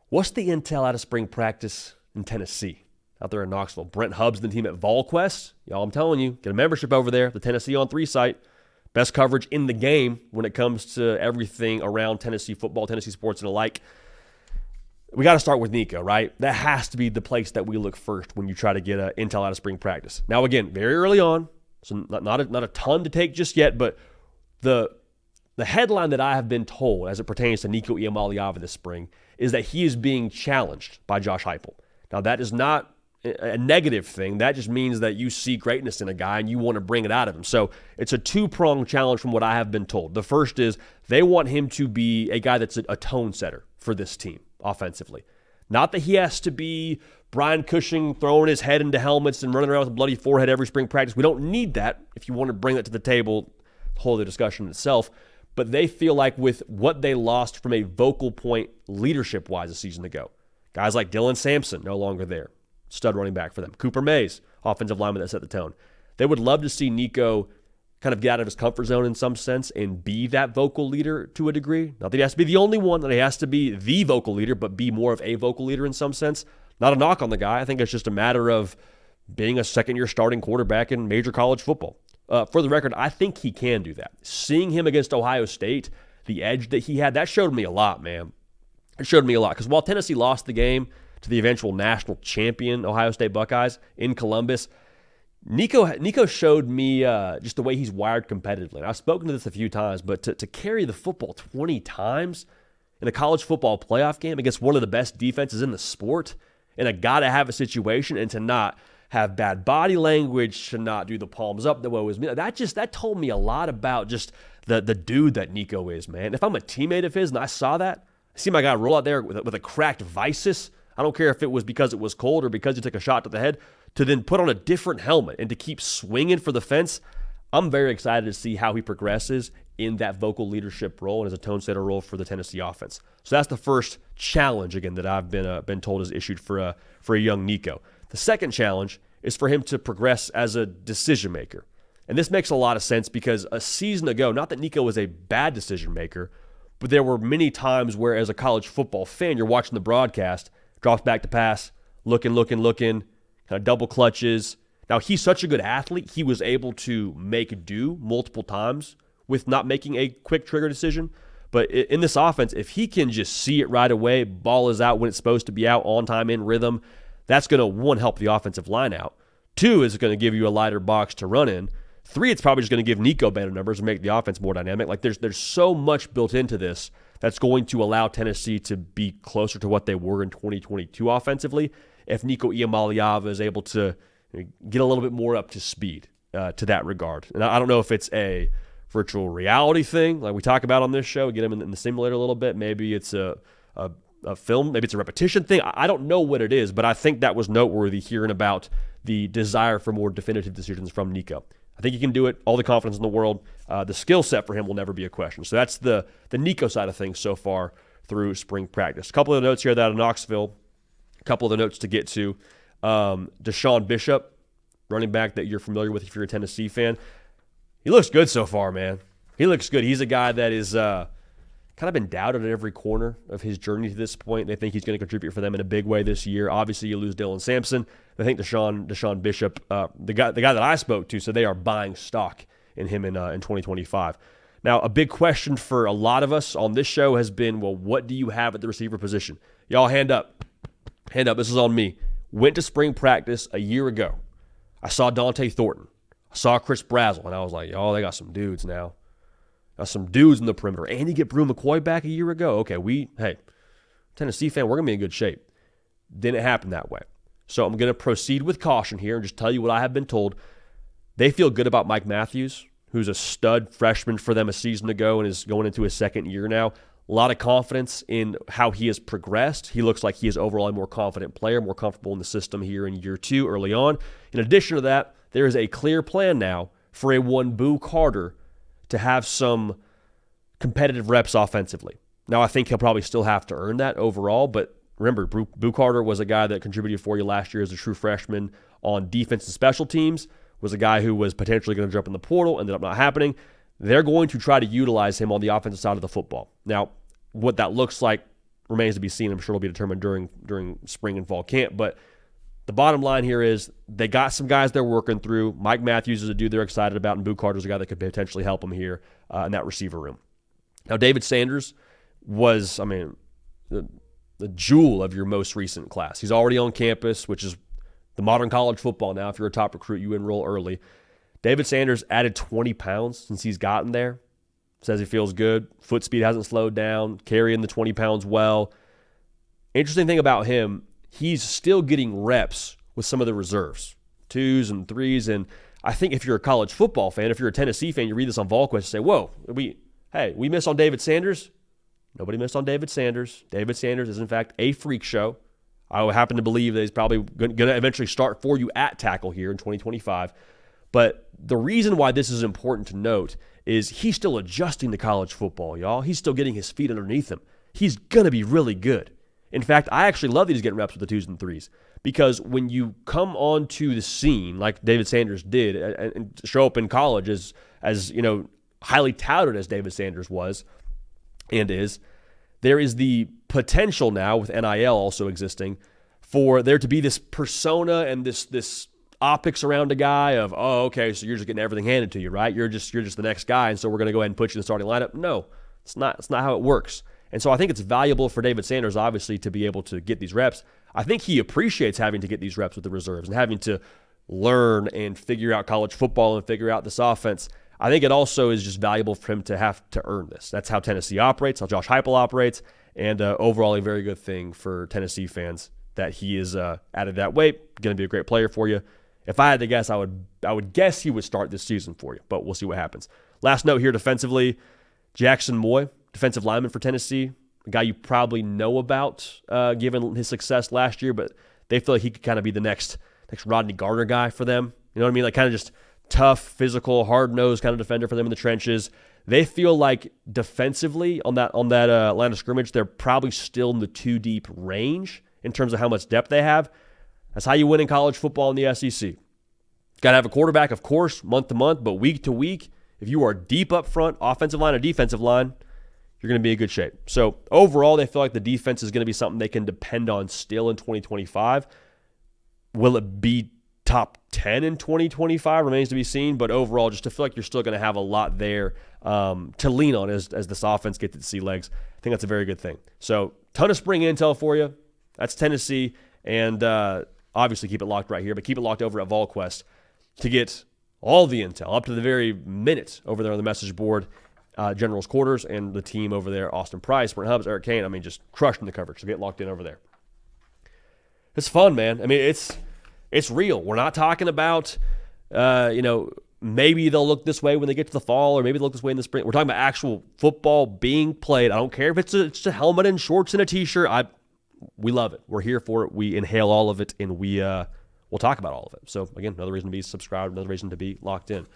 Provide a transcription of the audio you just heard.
What's the intel out of spring practice in Tennessee, out there in Knoxville? Brent Hubbs and the team at VolQuest. Y'all, I'm telling you, get a membership over there, the Tennessee on 3 site. Best coverage in the game when it comes to everything around Tennessee football, Tennessee sports, and the like. We got to start with Nico, right? That has to be the place that we look first when you try to get intel out of spring practice. Now, again, very early on, so not a ton to take just yet, but the headline that I have been told as it pertains to Nico Iamaleava this spring is that he is being challenged by Josh Heupel. Now, that is not a negative thing. That just means that you see greatness in a guy and you want to bring it out of him. So it's a two-pronged challenge from what I have been told. The first is they want him to be a guy that's a tone setter for this team offensively. Not that he has to be Brian Cushing throwing his head into helmets and running around with a bloody forehead every spring practice. We don't need that. If you want to bring that to the table, hold the discussion itself. But they feel like with what they lost from a vocal point leadership-wise a season ago, guys like Dylan Sampson no longer there, stud running back for them. Cooper Mays, offensive lineman that set the tone. They would love to see Nico kind of get out of his comfort zone in some sense and be that vocal leader to a degree. Not that he has to be the only one, that he has to be the vocal leader, but be more of a vocal leader in some sense. Not a knock on the guy. I think it's just a matter of being a second-year starting quarterback in major college football. For the record, I think he can do that. Seeing him against Ohio State, the edge that he had, that showed me a lot, man. It showed me a lot. Because while Tennessee lost the game to the eventual national champion Ohio State Buckeyes in Columbus, Nico showed me just the way he's wired competitively. And I've spoken to this a few times, but to carry the football 20 times in a college football playoff game against one of the best defenses in the sport, in a gotta-have a situation, and to not have bad body language, to not do the palms up the way it was me, that told me a lot about just the dude that Nico is, man. If I'm a teammate of his and I saw that, I see my guy roll out there with a cracked Visus, I don't care if it was because it was cold or because he took a shot to the head, to then put on a different helmet and to keep swinging for the fence. I'm very excited to see how he progresses in that vocal leadership role and as a tone setter role for the Tennessee offense. So that's the first challenge, again, that I've been told is issued for a young Nico. The second challenge is for him to progress as a decision maker. And this makes a lot of sense because a season ago, not that Nico was a bad decision maker, but there were many times where as a college football fan, you're watching the broadcast, drops back to pass, looking, kind of double clutches. Now, he's such a good athlete, he was able to make do multiple times with not making a quick trigger decision. But in this offense, if he can just see it right away, ball is out when it's supposed to be out, on time, in rhythm, that's going to, one, help the offensive line out. Two, is going to give you a lighter box to run in. Three, it's probably just going to give Nico better numbers and make the offense more dynamic. Like there's so much built into this that's going to allow Tennessee to be closer to what they were in 2022 offensively if Nico Iamaleava is able to get a little bit more up to speed to that regard. And I don't know if it's a virtual reality thing like we talk about on this show, get him in the simulator a little bit. Maybe it's a film, maybe it's a repetition thing. I don't know what it is, but I think that was noteworthy hearing about the desire for more definitive decisions from Nico. I think he can do it, all the confidence in the world. The skill set for him will never be a question. So that's the Nico side of things so far through spring practice. A couple of notes here out of Knoxville, a couple of the notes to get to. Deshaun Bishop, running back that you're familiar with if you're a Tennessee fan. He looks good so far, man. He looks good. He's a guy that is kind of been doubted at every corner of his journey to this point. They think he's going to contribute for them in a big way this year. Obviously, you lose Dylan Sampson. I think Deshaun Bishop, the guy that I spoke to, said they are buying stock in him in 2025. Now, a big question for a lot of us on this show has been, well, what do you have at the receiver position? Y'all, hand up. Hand up. This is on me. Went to spring practice a year ago. I saw Dante Thornton. I saw Chris Brazzell, and I was like, oh, they got some dudes now. Got some dudes in the perimeter. And you get Brew McCoy back a year ago. Okay, Tennessee fan, we're going to be in good shape. Didn't happen that way. So I'm going to proceed with caution here and just tell you what I have been told. They feel good about Mike Matthews, who's a stud freshman for them a season ago and is going into his second year now. A lot of confidence in how he has progressed. He looks like he is overall a more confident player, more comfortable in the system here in year two early on. In addition to that, there is a clear plan now for a one Boo Carter to have some competitive reps offensively. Now, I think he'll probably still have to earn that overall, but remember, Boo Carter was a guy that contributed for you last year as a true freshman on defense and special teams, was a guy who was potentially going to jump in the portal, ended up not happening. They're going to try to utilize him on the offensive side of the football. Now, what that looks like remains to be seen. I'm sure it'll be determined during spring and fall camp. But the bottom line here is they got some guys they're working through. Mike Matthews is a dude they're excited about, and Boo Carter's a guy that could potentially help them here in that receiver room. Now, David Sanders was, the jewel of your most recent class. He's already on campus, which is the modern college football now. If you're a top recruit, you enroll early. David Sanders added 20 pounds since he's gotten there. Says he feels good. Foot speed hasn't slowed down. Carrying the 20 pounds well. Interesting thing about him, he's still getting reps with some of the reserves, 2s and 3s. And I think if you're a college football fan, if you're a Tennessee fan, you read this on VolQuest and say, whoa, we missed on David Sanders. Nobody missed on David Sanders. David Sanders is, in fact, a freak show. I would happen to believe that he's probably going to eventually start for you at tackle here in 2025. But the reason why this is important to note is he's still adjusting to college football, y'all. He's still getting his feet underneath him. He's going to be really good. In fact, I actually love that he's getting reps with the 2s and 3s because when you come onto the scene like David Sanders did and show up in college as highly touted as David Sanders was and is, there is the potential now with NIL also existing for there to be this persona and this optics around a guy of, oh, okay, so you're just getting everything handed to you, right? You're just the next guy, and so we're going to go ahead and put you in the starting lineup. No, it's not how it works. And so I think it's valuable for David Sanders, obviously, to be able to get these reps. I think he appreciates having to get these reps with the reserves and having to learn and figure out college football and figure out this offense. I think it also is just valuable for him to have to earn this. That's how Tennessee operates, how Josh Heupel operates, and overall a very good thing for Tennessee fans that he is added that weight. Going to be a great player for you. If I had to guess, I would guess he would start this season for you, but we'll see what happens. Last note here defensively, Jackson Moy, defensive lineman for Tennessee, a guy you probably know about given his success last year, but they feel like he could kind of be the next Rodney Garner guy for them. You know what I mean? Like kind of just tough, physical, hard-nosed kind of defender for them in the trenches. They feel like defensively on that line of scrimmage, they're probably still in the 2-deep range in terms of how much depth they have. That's how you win in college football in the SEC. Got to have a quarterback, of course, month to month, but week to week, if you are deep up front, offensive line or defensive line, you're going to be in good shape. So overall, they feel like the defense is going to be something they can depend on still in 2025. Will it be top 10 in 2025 remains to be seen, but overall, just to feel like you're still going to have a lot there to lean on as this offense gets its sea legs. I think that's a very good thing. So ton of spring intel for you. That's Tennessee, and obviously keep it locked right here, but keep it locked over at VolQuest to get all the intel up to the very minute over there on the message board, General's Quarters, and the team over there, Austin Price, Brent Hubbs, Eric Kane, just crushing the coverage, so get locked in over there. It's fun, man. It's real. We're not talking about, maybe they'll look this way when they get to the fall, or maybe they'll look this way in the spring. We're talking about actual football being played. I don't care if it's a helmet and shorts and a T-shirt. We love it. We're here for it. We inhale all of it, and we'll talk about all of it. So, again, another reason to be subscribed, another reason to be locked in.